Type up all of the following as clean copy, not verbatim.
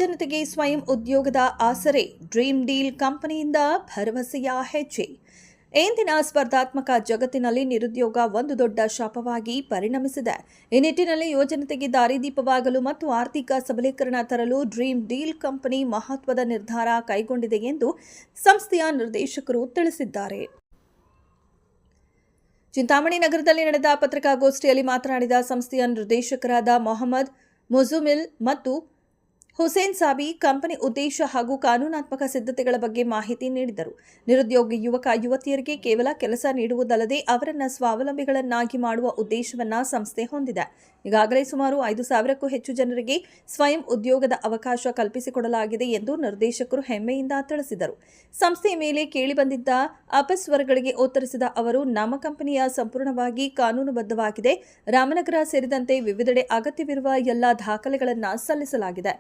ಜನತೆಗೆ ಸ್ವಯಂ ಉದ್ಯೋಗದ ಆಸರೆ ಡ್ರೀಮ್ ಡೀಲ್ ಕಂಪನಿಯಿಂದ ಭರವಸೆಯ ಹೆಜ್ಜೆ. ಇಂದಿನ ಸ್ಪರ್ಧಾತ್ಮಕ ಜಗತ್ತಿನಲ್ಲಿ ನಿರುದ್ಯೋಗ ಒಂದು ದೊಡ್ಡ ಶಾಪವಾಗಿ ಪರಿಣಮಿಸಿದೆ. ಈ ನಿಟ್ಟಿನಲ್ಲಿ ಯುವಜನತೆಗೆ ದಾರಿದೀಪವಾಗಲು ಮತ್ತು ಆರ್ಥಿಕ ಸಬಲೀಕರಣ ತರಲು ಡ್ರೀಮ್ ಡೀಲ್ ಕಂಪನಿ ಮಹತ್ವದ ನಿರ್ಧಾರ ಕೈಗೊಂಡಿದೆ ಎಂದು ಸಂಸ್ಥೆಯ ನಿರ್ದೇಶಕರು ತಿಳಿಸಿದ್ದಾರೆ. ಚಿಂತಾಮಣಿ ನಗರದಲ್ಲಿ ನಡೆದ ಪತ್ರಿಕಾಗೋಷ್ಠಿಯಲ್ಲಿ ಮಾತನಾಡಿದ ಸಂಸ್ಥೆಯ ನಿರ್ದೇಶಕರಾದ ಮೊಹಮ್ಮದ್ ಮುಜುಮಿಲ್ ಮತ್ತು ಹುಸೇನ್ ಸಾಬಿ ಕಂಪನಿ ಉದ್ದೇಶ ಹಾಗೂ ಕಾನೂನಾತ್ಮಕ ಸಿದ್ಧತೆಗಳ ಬಗ್ಗೆ ಮಾಹಿತಿ ನೀಡಿದರು. ನಿರುದ್ಯೋಗಿ ಯುವಕ ಯುವತಿಯರಿಗೆ ಕೇವಲ ಕೆಲಸ ನೀಡುವುದಲ್ಲದೆ ಅವರನ್ನು ಸ್ವಾವಲಂಬಿಗಳನ್ನಾಗಿ ಮಾಡುವ ಉದ್ದೇಶವನ್ನು ಸಂಸ್ಥೆ ಹೊಂದಿದೆ. ಈಗಾಗಲೇ ಸುಮಾರು 5,000ಕ್ಕೂ ಹೆಚ್ಚು ಜನರಿಗೆ ಸ್ವಯಂ ಉದ್ಯೋಗದ ಅವಕಾಶ ಕಲ್ಪಿಸಿಕೊಡಲಾಗಿದೆ ಎಂದು ನಿರ್ದೇಶಕರು ಹೆಮ್ಮೆಯಿಂದ ತಿಳಿಸಿದರು. ಸಂಸ್ಥೆಯ ಮೇಲೆ ಕೇಳಿಬಂದಿದ್ದ ಅಪಸ್ವರಗಳಿಗೆ ಉತ್ತರಿಸಿದ ಅವರು, ನಮ್ಮ ಕಂಪನಿಯ ಸಂಪೂರ್ಣವಾಗಿ ಕಾನೂನುಬದ್ಧವಾಗಿದೆ. ರಾಮನಗರ ಸೇರಿದಂತೆ ವಿವಿಧೆಡೆ ಅಗತ್ಯವಿರುವ ಎಲ್ಲ ದಾಖಲೆಗಳನ್ನು ಸಲ್ಲಿಸಲಾಗಿದೆ.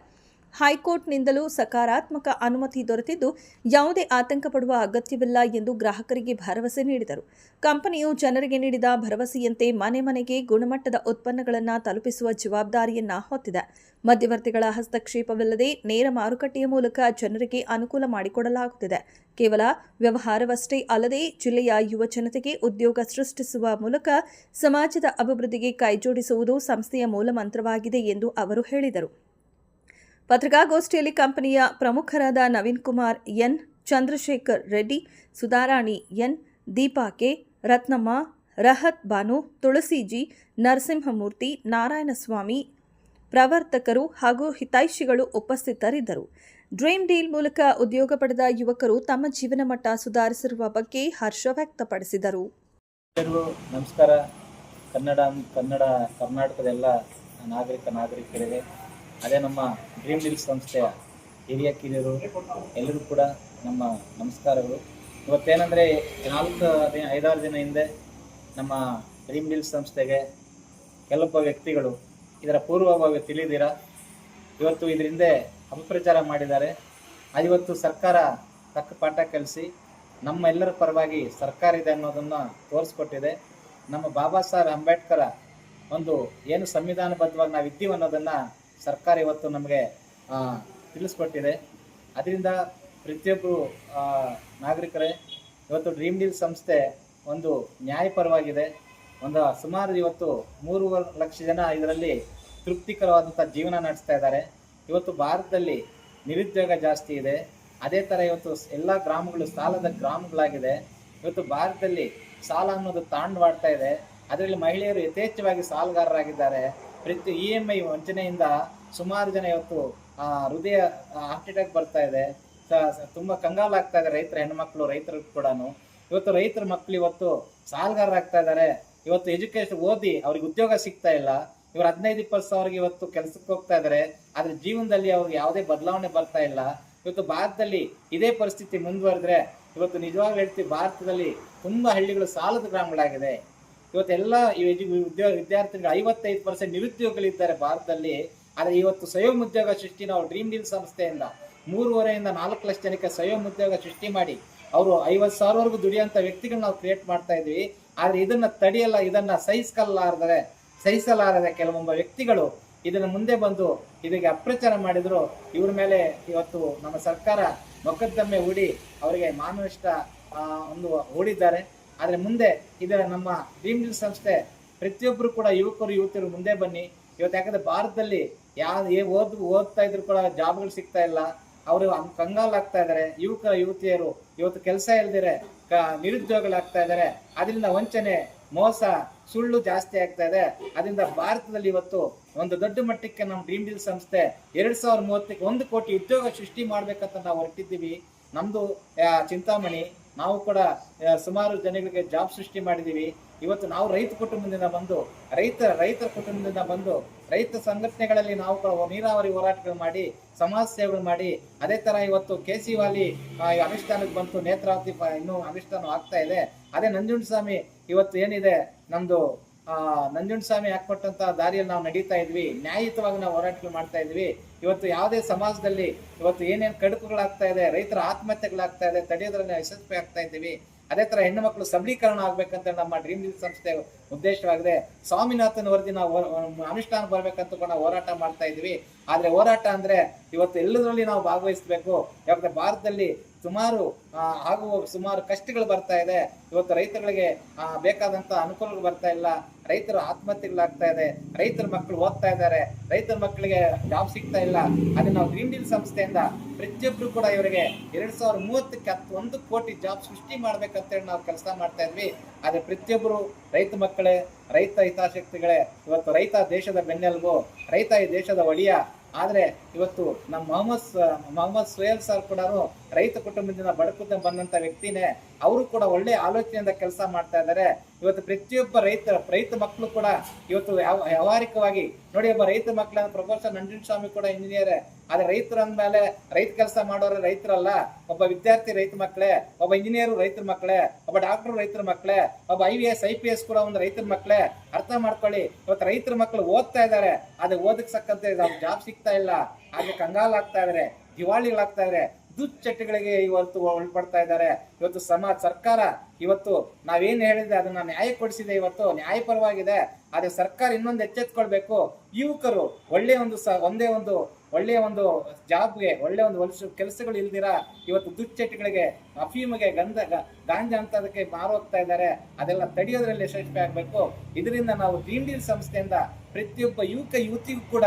ಹೈಕೋರ್ಟ್ನಿಂದಲೂ ಸಕಾರಾತ್ಮಕ ಅನುಮತಿ ದೊರೆತಿದ್ದು ಯಾವುದೇ ಆತಂಕ ಪಡುವ ಅಗತ್ಯವಿಲ್ಲ ಎಂದು ಗ್ರಾಹಕರಿಗೆ ಭರವಸೆ ನೀಡಿದರು. ಕಂಪನಿಯು ಜನರಿಗೆ ನೀಡಿದ ಭರವಸೆಯಂತೆ ಮನೆ ಮನೆಗೆ ಗುಣಮಟ್ಟದ ಉತ್ಪನ್ನಗಳನ್ನು ತಲುಪಿಸುವ ಜವಾಬ್ದಾರಿಯನ್ನ ಹೊತ್ತಿದೆ. ಮಧ್ಯವರ್ತಿಗಳ ಹಸ್ತಕ್ಷೇಪವಿಲ್ಲದೆ ನೇರ ಮಾರುಕಟ್ಟೆಯ ಮೂಲಕ ಜನರಿಗೆ ಅನುಕೂಲ ಮಾಡಿಕೊಡಲಾಗುತ್ತಿದೆ. ಕೇವಲ ವ್ಯವಹಾರವಷ್ಟೇ ಅಲ್ಲದೆ ಜಿಲ್ಲೆಯ ಯುವ ಜನತೆಗೆ ಉದ್ಯೋಗ ಸೃಷ್ಟಿಸುವ ಮೂಲಕ ಸಮಾಜದ ಅಭಿವೃದ್ಧಿಗೆ ಕೈಜೋಡಿಸುವುದು ಸಂಸ್ಥೆಯ ಮೂಲಮಂತ್ರವಾಗಿದೆ ಎಂದು ಅವರು ಹೇಳಿದರು. ಪತ್ರಿಕಾಗೋಷ್ಠಿಯಲ್ಲಿ ಕಂಪನಿಯ ಪ್ರಮುಖರಾದ Naveen Kumar N, Chandrashekar Reddy, Sudharani N, Deepa K, Ratnamma, Rahat Banu, Tulasi G, Narasimhamurthy, Narayanaswamy ಪ್ರವರ್ತಕರು ಹಾಗೂ ಹಿತೈಷಿಗಳು ಉಪಸ್ಥಿತರಿದ್ದರು. ಡ್ರೀಮ್ ಡೀಲ್ ಮೂಲಕ ಉದ್ಯೋಗ ಪಡೆದ ಯುವಕರು ತಮ್ಮ ಜೀವನ ಮಟ್ಟ ಸುಧಾರಿಸಿರುವ ಬಗ್ಗೆ ಹರ್ಷ ವ್ಯಕ್ತಪಡಿಸಿದರು. ನಮಸ್ಕಾರ. ಕರ್ನಾಟಕದ ಎಲ್ಲ ನಾಗರಿಕರಿಗೆ ಅದೇ ನಮ್ಮ ಡ್ರೀಮ್ ಡೀಲ್ ಸಂಸ್ಥೆಯ ಹಿರಿಯ ಕಿರಿಯರು ಎಲ್ಲರೂ ಕೂಡ ನಮ್ಮ ನಮಸ್ಕಾರಗಳು. ಇವತ್ತೇನೆಂದರೆ 5-6 ದಿನ ಹಿಂದೆ ನಮ್ಮ ಡ್ರೀಮ್ ಡೀಲ್ ಸಂಸ್ಥೆಗೆ ಕೆಲವೊಬ್ಬ ವ್ಯಕ್ತಿಗಳು ಇದರ ಪೂರ್ವಭಾವಿ ತಿಳಿದಿರ ಇವತ್ತು ಇದರ ಹಿಂದೆ ಅಪಪ್ರಚಾರ ಮಾಡಿದ್ದಾರೆ. ಇವತ್ತು ಸರ್ಕಾರ ತಕ್ಕ ಪಾಠ ಕಲಿಸಿ ನಮ್ಮ ಎಲ್ಲರ ಪರವಾಗಿ ಸರ್ಕಾರ ಇದೆ ಅನ್ನೋದನ್ನು ತೋರಿಸ್ಕೊಟ್ಟಿದೆ. ನಮ್ಮ ಬಾಬಾ ಸಾಹೇಬ್ ಅಂಬೇಡ್ಕರ್ ಒಂದು ಏನು ಸಂವಿಧಾನಬದ್ಧವಾಗಿ ನಾವು ಇದ್ದೀವಿ ಅನ್ನೋದನ್ನು ಸರ್ಕಾರ ಇವತ್ತು ನಮಗೆ ತಿಳಿಸ್ಕೊಟ್ಟಿದೆ. ಅದರಿಂದ ಪ್ರತಿಯೊಬ್ಬರು ನಾಗರಿಕರೇ ಇವತ್ತು ಡ್ರೀಮ್ ಡೀಲ್ ಸಂಸ್ಥೆ ಒಂದು ನ್ಯಾಯಪರವಾಗಿದೆ. ಸುಮಾರು ಇವತ್ತು 3 ಲಕ್ಷ ಜನ ಇದರಲ್ಲಿ ತೃಪ್ತಿಕರವಾದಂಥ ಜೀವನ ನಡೆಸ್ತಾ ಇದ್ದಾರೆ. ಇವತ್ತು ಭಾರತದಲ್ಲಿ ನಿರುದ್ಯೋಗ ಜಾಸ್ತಿ ಇದೆ. ಅದೇ ಥರ ಇವತ್ತು ಎಲ್ಲ ಗ್ರಾಮಗಳು ಸಾಲದ ಗ್ರಾಮಗಳಾಗಿದೆ. ಇವತ್ತು ಭಾರತದಲ್ಲಿ ಸಾಲ ಅನ್ನೋದು ತಾಂಡವಾಡ್ತಾ ಇದೆ. ಅದರಲ್ಲಿ ಮಹಿಳೆಯರು ಯಥೇಚ್ಛವಾಗಿ ಸಾಲಗಾರರಾಗಿದ್ದಾರೆ. ಪ್ರತಿ EMI ವಂಚನೆಯಿಂದ ಸುಮಾರು ಜನ ಇವತ್ತು ಹೃದಯ ಹಾರ್ಟ್ ಅಟ್ಯಾಕ್ ಬರ್ತಾ ಇದೆ. ತುಂಬ ಕಂಗಾಲಾಗ್ತಾ ಇದೆ ರೈತರ ಹೆಣ್ಮಕ್ಳು, ರೈತರು ಕೂಡ. ಇವತ್ತು ರೈತರ ಮಕ್ಕಳು ಇವತ್ತು ಸಾಲಗಾರರಾಗ್ತಾ ಇದ್ದಾರೆ. ಇವತ್ತು ಎಜುಕೇಶನ್ ಓದಿ ಅವ್ರಿಗೆ ಉದ್ಯೋಗ ಸಿಗ್ತಾ ಇಲ್ಲ. ಇವರು 15-20 ಸಾವಿರಕ್ಕೆ ಇವತ್ತು ಕೆಲಸಕ್ಕೆ ಹೋಗ್ತಾ ಇದ್ದಾರೆ. ಆದ್ರೆ ಜೀವನದಲ್ಲಿ ಅವ್ರಿಗೆ ಯಾವುದೇ ಬದಲಾವಣೆ ಬರ್ತಾ ಇಲ್ಲ. ಇವತ್ತು ಭಾರತದಲ್ಲಿ ಇದೇ ಪರಿಸ್ಥಿತಿ ಮುಂದುವರೆದ್ರೆ ಇವತ್ತು ನಿಜವಾಗ್ಲೂ ಹೇಳ್ತೀವಿ, ಭಾರತದಲ್ಲಿ ತುಂಬಾ ಹಳ್ಳಿಗಳು ಸಾಲದ ಗ್ರಾಮಗಳಾಗಿದೆ. ಇವತ್ತೆಲ್ಲ ವಿದ್ಯಾರ್ಥಿಗಳು 55% ನಿರುದ್ಯೋಗಿಗಳಿದ್ದಾರೆ ಭಾರತದಲ್ಲಿ. ಆದರೆ ಇವತ್ತು ಸ್ವಯಂ ಉದ್ಯೋಗ ಸೃಷ್ಟಿ ನಾವು ಡ್ರೀಮ್ ಡೀಲ್ ಸಂಸ್ಥೆಯಿಂದ 3.5 ರಿಂದ 4 ಲಕ್ಷ ಜನಕ್ಕೆ ಸ್ವಯಂ ಉದ್ಯೋಗ ಸೃಷ್ಟಿ ಮಾಡಿ ಅವರು 50,000ವರೆಗೂ ದುಡಿಯುವಂಥ ವ್ಯಕ್ತಿಗಳನ್ನ ನಾವು ಕ್ರಿಯೇಟ್ ಮಾಡ್ತಾ ಇದ್ವಿ. ಆದರೆ ಇದನ್ನ ತಡೆಯಲ್ಲ, ಇದನ್ನ ಸಹಿಸಲಾರದೆ ಕೆಲವೊಬ್ಬ ವ್ಯಕ್ತಿಗಳು ಇದನ್ನ ಮುಂದೆ ಬಂದು ಇದಕ್ಕೆ ಅಪ್ರಚಾರ ಮಾಡಿದ್ರು. ಇವ್ರ ಮೇಲೆ ಇವತ್ತು ನಮ್ಮ ಸರ್ಕಾರ ಮೊಕದ್ದಮೆ ಹೂಡಿ ಅವರಿಗೆ ಮಾನನಷ್ಟ ಹೂಡಿದ್ದಾರೆ. ಆದರೆ ಮುಂದೆ ಇದರ ನಮ್ಮ ಡ್ರೀಮ್ ಡೀಲ್ ಸಂಸ್ಥೆ ಪ್ರತಿಯೊಬ್ಬರು ಕೂಡ ಯುವಕರು ಯುವತಿಯರು ಮುಂದೆ ಬನ್ನಿ. ಇವತ್ತು ಯಾಕಂದ್ರೆ ಭಾರತದಲ್ಲಿ ಓದ್ತಾ ಇದ್ರು ಕೂಡ ಜಾಬ್ಗಳು ಸಿಗ್ತಾ ಇಲ್ಲ. ಅವರು ಕಂಗಾಲಾಗ್ತಾ ಇದ್ದಾರೆ. ಯುವತಿಯರು ಇವತ್ತು ಕೆಲಸ ಇಲ್ದಿರೆ ನಿರುದ್ಯೋಗಿಗಳಾಗ್ತಾ ಇದ್ದಾರೆ. ಅದರಿಂದ ವಂಚನೆ, ಮೋಸ, ಸುಳ್ಳು ಜಾಸ್ತಿ ಆಗ್ತಾ ಇದೆ. ಅದರಿಂದ ಭಾರತದಲ್ಲಿ ಇವತ್ತು ಒಂದು ದೊಡ್ಡ ಮಟ್ಟಕ್ಕೆ ನಮ್ಮ ಡ್ರೀಮ್ ಡೀಲ್ ಸಂಸ್ಥೆ 2030ಕ್ಕೆ 1 ಕೋಟಿ ಉದ್ಯೋಗ ಸೃಷ್ಟಿ ಮಾಡ್ಬೇಕಂತ ನಾವು ಹೊರಟಿದ್ದೀವಿ. ನಮ್ದು ಚಿಂತಾಮಣಿ, ನಾವು ಕೂಡ ಸುಮಾರು ಜನಗಳಿಗೆ ಜಾಬ್ ಸೃಷ್ಟಿ ಮಾಡಿದ್ದೀವಿ. ಇವತ್ತು ನಾವು ರೈತರ ಕುಟುಂಬದಿಂದ ಬಂದು ರೈತ ಸಂಘಟನೆಗಳಲ್ಲಿ ನಾವು ಕೂಡ ನೀರಾವರಿ ಹೋರಾಟಗಳು ಮಾಡಿ ಸಮಾಜ ಸೇವೆಗಳು ಮಾಡಿ, ಅದೇ ತರ ಇವತ್ತು KC ವಾಲಿ ಅನುಷ್ಠಾನಕ್ಕೆ ಬಂತು, ನೇತ್ರಾವತಿ ಇನ್ನೂ ಅನುಷ್ಠಾನ ಆಗ್ತಾ ಇದೆ. ಅದೇ ನಂಜುಂಡಸ್ವಾಮಿ ಇವತ್ತು ಏನಿದೆ ನಮ್ದು ನಂಜುಂಡಸ್ವಾಮಿ ಹಾಕೊಟ್ಟಂತ ದಾರಿಯಲ್ಲಿ ನಾವು ನಡೀತಾ ಇದ್ವಿ. ನ್ಯಾಯಯುತವಾಗಿ ನಾವು ಹೋರಾಟಗಳು ಮಾಡ್ತಾ ಇದ್ವಿ. ಇವತ್ತು ಯಾವುದೇ ಸಮಾಜದಲ್ಲಿ ಇವತ್ತು ಏನೇನು ಕಡುಕುಗಳಾಗ್ತಾ ಇದೆ, ರೈತರ ಆತ್ಮಹತ್ಯೆಗಳಾಗ್ತಾ ಇದೆ, ತಡೆಯೋದ್ರಲ್ಲಿ ಯಶಸ್ವಿ ಆಗ್ತಾ ಇದ್ದೀವಿ. ಅದೇ ತರ ಹೆಣ್ಣು ಮಕ್ಕಳು ಸಬಲೀಕರಣ ಆಗ್ಬೇಕಂತ ನಮ್ಮ ಡ್ರೀಮ್ ಡೀಲ್ ಸಂಸ್ಥೆ ಉದ್ದೇಶವಾಗಿದೆ. ಸ್ವಾಮಿನಾಥನ್ ವರದಿ ನಾವು ಅನುಷ್ಠಾನ ಬರ್ಬೇಕಂತ ಕೂಡ ನಾವು ಹೋರಾಟ ಮಾಡ್ತಾ ಇದ್ವಿ. ಆದ್ರೆ ಹೋರಾಟ ಅಂದ್ರೆ ಇವತ್ತು ಎಲ್ಲದರಲ್ಲಿ ನಾವು ಭಾಗವಹಿಸಬೇಕು. ಯಾಕಂದ್ರೆ ಭಾರತದಲ್ಲಿ ಸುಮಾರು ಕಷ್ಟಗಳು ಬರ್ತಾ ಇದೆ. ಇವತ್ತು ರೈತಗಳಿಗೆ ಬೇಕಾದಂತ ಅನುಕೂಲಗಳು ಬರ್ತಾ ಇಲ್ಲ. ರೈತರು ಆತ್ಮಹತ್ಯೆಗಳಾಗ್ತಾ ಇದೆ. ರೈತರ ಮಕ್ಕಳು ಓದ್ತಾ ಇದ್ದಾರೆ, ರೈತರ ಮಕ್ಕಳಿಗೆ ಜಾಬ್ ಸಿಗ್ತಾ ಇಲ್ಲ. ಅದೇ ನಾವು ಡ್ರೀಮ್ ಡೀಲ್ ಸಂಸ್ಥೆಯಿಂದ ಪ್ರತಿಯೊಬ್ರು ಕೂಡ ಇವರಿಗೆ 2030ಕ್ಕೆ 1 ಕೋಟಿ ಜಾಬ್ ಸೃಷ್ಟಿ ಮಾಡ್ಬೇಕಂತೇಳಿ ನಾವು ಕೆಲಸ ಮಾಡ್ತಾ ಇದ್ವಿ. ಆದ್ರೆ ಪ್ರತಿಯೊಬ್ಬರು ರೈತ ಮಕ್ಕಳೇ, ರೈತ ಹಿತಾಸಕ್ತಿಗಳೇ. ಇವತ್ತು ರೈತ ದೇಶದ ಬೆನ್ನೆಲುಬು, ರೈತ ಈ ದೇಶದ ಒಡೆಯ. ಆದ್ರೆ ಇವತ್ತು ನಮ್ಮ ಮೊಹಮ್ಮದ್ ಸುಹೇಲ್ ಸರ್ ಕೂಡ ರೈತ ಕುಟುಂಬದಿಂದ ಬಡಕುತ್ತ ಬಂದಂತ ವ್ಯಕ್ತಿನೇ. ಅವರು ಕೂಡ ಒಳ್ಳೆ ಆಲೋಚನೆಯಿಂದ ಕೆಲಸ ಮಾಡ್ತಾ ಇದ್ದಾರೆ. ಇವತ್ತು ಪ್ರತಿಯೊಬ್ಬ ರೈತ ಮಕ್ಕಳು ಕೂಡ ಇವತ್ತು ವ್ಯಾವಹಾರಿಕವಾಗಿ ನೋಡಿ, ಒಬ್ಬ ರೈತ ಮಕ್ಕಳ ಪ್ರೊಫೆಸರ್ ನಂಜುಂಡಸ್ವಾಮಿ ಕೂಡ ಇಂಜಿನಿಯರ್. ಆದ್ರೆ ರೈತರು ಅಂದ್ಮೇಲೆ ರೈತ ಕೆಲಸ ಮಾಡೋರು ರೈತರಲ್ಲ. ಒಬ್ಬ ವಿದ್ಯಾರ್ಥಿ ರೈತ ಮಕ್ಕಳೇ, ಒಬ್ಬ ಇಂಜಿನಿಯರ್ ರೈತರ ಮಕ್ಕಳೇ, ಒಬ್ಬ ಡಾಕ್ಟರ್ ರೈತರ ಮಕ್ಕಳೇ, ಒಬ್ಬ IAS IPS ಕೂಡ ಒಂದು ರೈತರ ಮಕ್ಕಳೇ. ಅರ್ಥ ಮಾಡ್ಕೊಳ್ಳಿ, ಇವತ್ತು ರೈತರ ಮಕ್ಕಳು ಓದ್ತಾ ಇದ್ದಾರೆ. ಆದ್ರೆ ಓದಕ್ ಸಕ್ಕಂತೆ ಜಾಬ್ ಸಿಗ್ತಾ ಇಲ್ಲ. ಹಾಗೆ ಕಂಗಾಲಾಗ್ತಾ ಇದಾರೆ, ದಿವಾಳಿಗಳಾಗ್ತಾ ಇದಾರೆ, ದುಶ್ಚಟಗಳಿಗೆ ಇವತ್ತು ಒಳಪಡ್ತಾ ಇದ್ದಾರೆ. ಇವತ್ತು ಸರ್ಕಾರ ಇವತ್ತು ನಾವೇನ್ ಹೇಳಿದ್ರೆ ಅದನ್ನ ನ್ಯಾಯ ಕೊಡಿಸಿದೆ, ಇವತ್ತು ನ್ಯಾಯಪರವಾಗಿದೆ. ಆದ್ರೆ ಸರ್ಕಾರ ಇನ್ನೊಂದು ಎಚ್ಚೆತ್ಕೊಳ್ಬೇಕು. ಯುವಕರು ಒಳ್ಳೆಯ ಒಂದು ಜಾಬ್ಗೆ, ಒಳ್ಳೆಯ ಒಂದು ಕೆಲಸಗಳು ಇಲ್ದಿರಾ ಇವತ್ತು ದುಶ್ಚಟಗಳಿಗೆ, ಅಫೀಮಿಗೆ, ಗಾಂಜಾ ಅಂತ ಅದಕ್ಕೆ ಮಾರೋಗ್ತಾ ಇದ್ದಾರೆ. ಅದೆಲ್ಲ ತಡೆಯೋದ್ರಲ್ಲಿ ಯಶಸ್ವಿ ಆಗ್ಬೇಕು. ಇದರಿಂದ ನಾವು ಡ್ರೀಮ್ ಡೀಲ್ ಸಂಸ್ಥೆಯಿಂದ ಪ್ರತಿಯೊಬ್ಬ ಯುವತಿಗೂ ಕೂಡ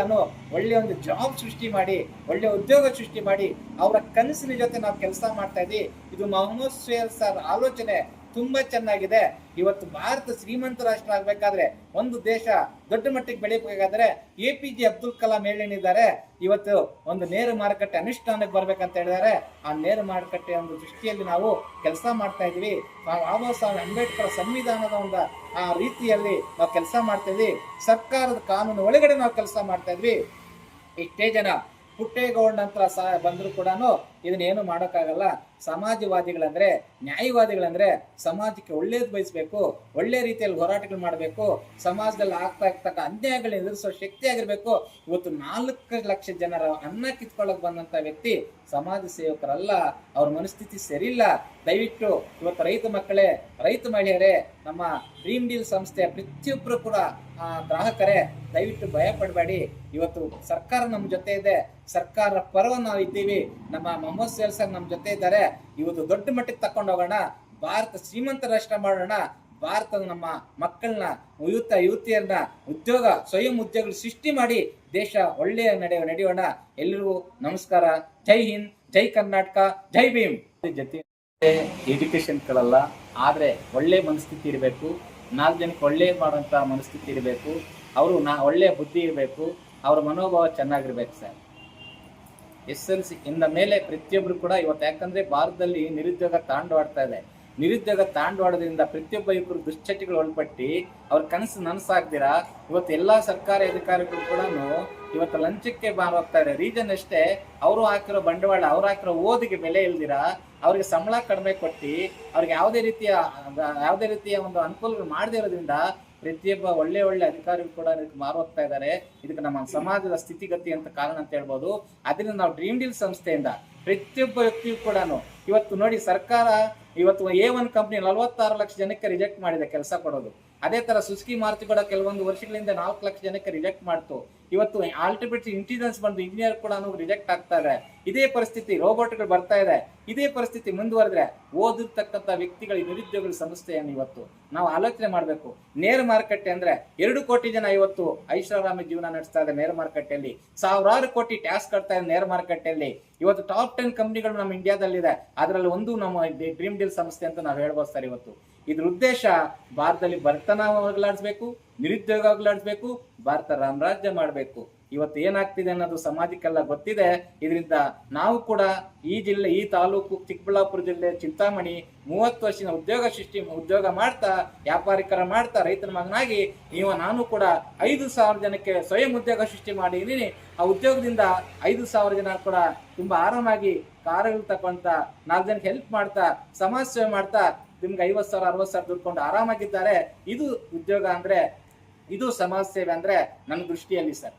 ಒಳ್ಳೆಯ ಒಂದು ಜಾಬ್ ಸೃಷ್ಟಿ ಮಾಡಿ, ಒಳ್ಳೆಯ ಉದ್ಯೋಗ ಸೃಷ್ಟಿ ಮಾಡಿ ಅವರ ಕನಸಿನ ಜೊತೆ ನಾವು ಕೆಲಸ ಮಾಡ್ತಾ ಇದ್ದೀವಿ. ಇದು ಮೊಹಮ್ಮದ್ ಸುಹೇಲ್ ಸರ್ ಆಲೋಚನೆ ತುಂಬಾ ಚೆನ್ನಾಗಿದೆ. ಇವತ್ತು ಭಾರತ ಶ್ರೀಮಂತ ರಾಷ್ಟ್ರ ಆಗ್ಬೇಕಾದ್ರೆ, ಒಂದು ದೇಶ ದೊಡ್ಡ ಮಟ್ಟಿಗೆ ಬೆಳಿಬೇಕಾದ್ರೆ APJ ಅಬ್ದುಲ್ ಕಲಾಂ ಹೇಳಿದ್ದಾರೆ, ಇವತ್ತು ಒಂದು ನೇರ ಮಾರುಕಟ್ಟೆ ಅನುಷ್ಠಾನಕ್ಕೆ ಬರ್ಬೇಕಂತ ಹೇಳಿದ್ದಾರೆ. ಆ ನೇರ ಮಾರುಕಟ್ಟೆ ಒಂದು ದೃಷ್ಟಿಯಲ್ಲಿ ನಾವು ಕೆಲಸ ಮಾಡ್ತಾ ಇದ್ವಿ. ಬಾಬಾ ಸಾಹೇಬ್ ಅಂಬೇಡ್ಕರ್ ಸಂವಿಧಾನದ ಒಂದು ಆ ರೀತಿಯಲ್ಲಿ ನಾವು ಕೆಲಸ ಮಾಡ್ತಾ ಇದ್ವಿ. ಸರ್ಕಾರದ ಕಾನೂನು ಒಳಗಡೆ ನಾವು ಕೆಲಸ ಮಾಡ್ತಾ ಇದ್ವಿ. ಇಷ್ಟೇ ಜನ ಪುಟ್ಟೇಗೌಡ ನಂತರ ಬಂದ್ರು ಕೂಡ ಇದನ್ನೇನು ಮಾಡೋಕ್ಕಾಗಲ್ಲ. ಸಮಾಜವಾದಿಗಳಂದ್ರೆ, ನ್ಯಾಯವಾದಿಗಳಂದ್ರೆ ಸಮಾಜಕ್ಕೆ ಒಳ್ಳೇದು ಬಯಸ್ಬೇಕು, ಒಳ್ಳೆ ರೀತಿಯಲ್ಲಿ ಹೋರಾಟಗಳು ಮಾಡಬೇಕು, ಸಮಾಜದಲ್ಲಿ ಆಗ್ತಾ ಇರ್ತಕ್ಕ ಅನ್ಯಾಯಗಳನ್ನ ಎದುರಿಸೋ ಶಕ್ತಿ ಆಗಿರ್ಬೇಕು. ಇವತ್ತು 4 ಲಕ್ಷ ಜನರ ಅನ್ನ ಕಿತ್ಕೊಳ್ಳಕ್ ಬಂದಂತ ವ್ಯಕ್ತಿ ಸಮಾಜ ಸೇವಕರಲ್ಲ. ಅವ್ರ ಮನಸ್ಥಿತಿ ಸರಿ ಇಲ್ಲ. ದಯವಿಟ್ಟು ಇವತ್ತು ರೈತ ಮಕ್ಕಳೇ, ರೈತ ಮಹಿಳೆಯರೇ, ನಮ್ಮ ಡ್ರೀಮ್ ಡೀಲ್ ಸಂಸ್ಥೆಯ ಪ್ರತಿಯೊಬ್ಬರು ಕೂಡ ಗ್ರಾಹಕರೇ, ದಯವಿಟ್ಟು ಭಯ ಪಡಬೇಡಿ. ಇವತ್ತು ಸರ್ಕಾರ ನಮ್ಮ ಜೊತೆ ಇದೆ, ಸರ್ಕಾರ ಪರವ ನಾವು ಇದ್ದೀವಿ. ನಮ್ಮ ಮೊಹಮ್ಮದ್ ಸುಹೇಲ್ ಸರ್ ನಮ್ಮ ಜೊತೆ ಇದ್ದಾರೆ. ಇವತ್ತು ದೊಡ್ಡ ಮಟ್ಟಕ್ಕೆ ತಕೊಂಡು ಹೋಗೋಣ, ಭಾರತ ಶ್ರೀಮಂತ ರಾಷ್ಟ್ರ ಮಾಡೋಣ. ಭಾರತದ ನಮ್ಮ ಮಕ್ಕಳನ್ನ, ಯುವತಿಯರನ್ನ ಸ್ವಯಂ ಉದ್ಯೋಗಗಳು ಸೃಷ್ಟಿ ಮಾಡಿ ದೇಶ ಒಳ್ಳೆಯ ನಡೆಯೋಣ. ಎಲ್ಲರಿಗೂ ನಮಸ್ಕಾರ. ಜೈ ಹಿಂದ್, ಜೈ ಕರ್ನಾಟಕ, ಜೈ ಭೀಮ್. ಜೊತೆ ಎಜುಕೇಶನ್ ಕಳಲ್ಲ, ಆದ್ರೆ ಒಳ್ಳೆ ಮನಸ್ಥಿತಿ ಇರಬೇಕು. 4 ಜನಕ್ಕೆ ಒಳ್ಳೆ ಮಾಡುವಂತ ಮನಸ್ಥಿತಿ ಇರಬೇಕು. ಅವರು ಒಳ್ಳೆಯ ಬುದ್ಧಿ ಇರಬೇಕು. ಅವರ ಮನೋಭಾವ ಚೆನ್ನಾಗಿರ್ಬೇಕು ಸರ್. SLC ಇಂದ ಮೇಲೆ ಪ್ರತಿಯೊಬ್ರು ಕೂಡ ಇವತ್ತು, ಯಾಕಂದ್ರೆ ಭಾರತದಲ್ಲಿ ನಿರುದ್ಯೋಗ ತಾಂಡವಾಡ್ತಾ ಇದೆ. ನಿರುದ್ಯೋಗ ತಾಂಡವಾಡೋದ್ರಿಂದ ಪ್ರತಿಯೊಬ್ಬ ಯುವಕರು ದುಶ್ಚಟಗಳು ಒಳಪಟ್ಟು ಅವ್ರ ಕನಸು ನನಸಾಗ್ದಿರಾ ಇವತ್ತು ಎಲ್ಲಾ ಸರ್ಕಾರಿ ಅಧಿಕಾರಿಗಳು ಕೂಡ ಇವತ್ತು ಲಂಚಕ್ಕೆ ಹೋಗ್ತಾರೆ. ರೀಸನ್ ಅಷ್ಟೇ, ಅವರು ಹಾಕಿರೋ ಬಂಡವಾಳ, ಅವ್ರು ಹಾಕಿರೋ ಓದಿಗೆ ಬೆಲೆ ಇಲ್ದಿರಾ ಅವ್ರಿಗೆ ಸಂಬಳ ಕಡಿಮೆ ಕೊಟ್ಟು ಅವ್ರಿಗೆ ಯಾವುದೇ ರೀತಿಯ ಒಂದು ಅನುಕೂಲಗಳು ಮಾಡದೇ ಇರೋದ್ರಿಂದ ಪ್ರತಿಯೊಬ್ಬ ಒಳ್ಳೆ ಅಧಿಕಾರಿಗಳು ಕೂಡ ಇದಕ್ಕೆ ಮಾರೋಗ್ತಾ ಇದ್ದಾರೆ. ಇದಕ್ಕೆ ನಮ್ಮ ಸಮಾಜದ ಸ್ಥಿತಿಗತಿ ಅಂತ ಕಾರಣ ಅಂತ ಹೇಳ್ಬೋದು. ಅದರಿಂದ ನಾವು ಡ್ರೀಮ್ ಡೀಲ್ ಸಂಸ್ಥೆಯಿಂದ ಪ್ರತಿಯೊಬ್ಬ ವ್ಯಕ್ತಿಯು ಕೂಡ ಇವತ್ತು ನೋಡಿ, ಸರ್ಕಾರ ಇವತ್ತು A1 ಕಂಪ್ನಿ 46 ಲಕ್ಷ ಜನಕ್ಕೆ ರಿಜೆಕ್ಟ್ ಮಾಡಿದೆ ಕೆಲಸ ಕೊಡೋದು. ಅದೇ ತರ ಸುಜುಕಿ ಮಾರುತಿ ಕೂಡ ಕೆಲವೊಂದು ವರ್ಷಗಳಿಂದ 4 ಲಕ್ಷ ಜನಕ್ಕೆ ರಿಜೆಕ್ಟ್ ಮಾಡ್ತು. ಇವತ್ತು ಆರ್ಟಿಫಿಷಿಯಲ್ ಇಂಟೆಲಿಜೆನ್ಸ್ ಬಂದು ಇಂಜಿನಿಯರ್ ಕೂಡ ರಿಜೆಕ್ಟ್ ಆಗ್ತಾ ಇದೆ. ಇದೇ ಪರಿಸ್ಥಿತಿ ರೋಬೋಟ್ಗಳು ಬರ್ತಾ ಇದೆ. ಇದೇ ಪರಿಸ್ಥಿತಿ ಮುಂದುವರೆದ್ರೆ ಓದಿರ್ತಕ್ಕಂಥ ವ್ಯಕ್ತಿಗಳ ನಿರುದ್ಯೋಗ ಸಮಸ್ಯೆಯನ್ನು ಇವತ್ತು ನಾವು ಆಲೋಚನೆ ಮಾಡಬೇಕು. ನೇರ ಮಾರುಕಟ್ಟೆ ಅಂದ್ರೆ 2 ಕೋಟಿ ಜನ ಇವತ್ತು ಐಷಾರಾಮಿ ಜೀವನ ನಡೆಸ್ತಾ ಇದೆ ನೇರ ಮಾರುಕಟ್ಟೆಯಲ್ಲಿ. 1000 ಕೋಟಿ ಟ್ಯಾಕ್ಸ್ ಕಟ್ತಾ ಇದೆ ನೇರ ಮಾರುಕಟ್ಟೆಯಲ್ಲಿ. ಇವತ್ತು ಟಾಪ್ 10 ಕಂಪ್ನಿಗಳು ನಮ್ಮ ಇಂಡಿಯಾದಲ್ಲಿದೆ. ಅದರಲ್ಲಿ ಒಂದು ನಮ್ಮ ಡ್ರೀಮ್ ಡೀಲ್ ಸಂಸ್ಥೆ ಅಂತ ನಾವು ಹೇಳ್ಬೋದು ಸರ್. ಇವತ್ತು ಇದ್ರ ಉದ್ದೇಶ ಭಾರತದಲ್ಲಿ ಬಡತನ ಹೋಗಲಾಡಿಸ್ಬೇಕು, ನಿರುದ್ಯೋಗ ಹೋಗಲಾಡಿಸ್ಬೇಕು, ಭಾರತ ರಾಮರಾಜ್ಯ ಮಾಡಬೇಕು. ಇವತ್ತು ಏನಾಗ್ತಿದೆ ಅನ್ನೋದು ಸಮಾಜಕ್ಕೆಲ್ಲ ಗೊತ್ತಿದೆ. ಇದರಿಂದ ನಾವು ಕೂಡ ಈ ತಾಲೂಕು ಚಿಕ್ಕಬಳ್ಳಾಪುರ ಜಿಲ್ಲೆ ಚಿಂತಾಮಣಿ 30 ವರ್ಷದ ಉದ್ಯೋಗ ಮಾಡ್ತಾ, ವ್ಯಾಪಾರೀಕರ ಮಾಡ್ತಾ, ರೈತನ ಮಗನಾಗಿ ನಾನು ಕೂಡ 5,000 ಜನಕ್ಕೆ ಸ್ವಯಂ ಉದ್ಯೋಗ ಸೃಷ್ಟಿ ಮಾಡಿದ್ದೀನಿ. ಆ ಉದ್ಯೋಗದಿಂದ 5,000 ಜನ ಕೂಡ ತುಂಬಾ ಆರಾಮಾಗಿ ಕಾರ್ಗಳು ತಕೊಂತ 4 ಜನಕ್ಕೆ ಹೆಲ್ಪ್ ಮಾಡ್ತಾ, ಸಮಾಜ ಸೇವೆ ಮಾಡ್ತಾ ನಿಮ್ಗೆ 50,000 60,000 ದುಡ್ಕೊಂಡು ಆರಾಮಾಗಿದ್ದಾರೆ. ಇದು ಉದ್ಯೋಗ ಅಂದ್ರೆ, ಇದು ಸಮಾಜ ಸೇವೆ ಅಂದ್ರೆ ನನ್ನ ದೃಷ್ಟಿಯಲ್ಲಿ ಸರ್.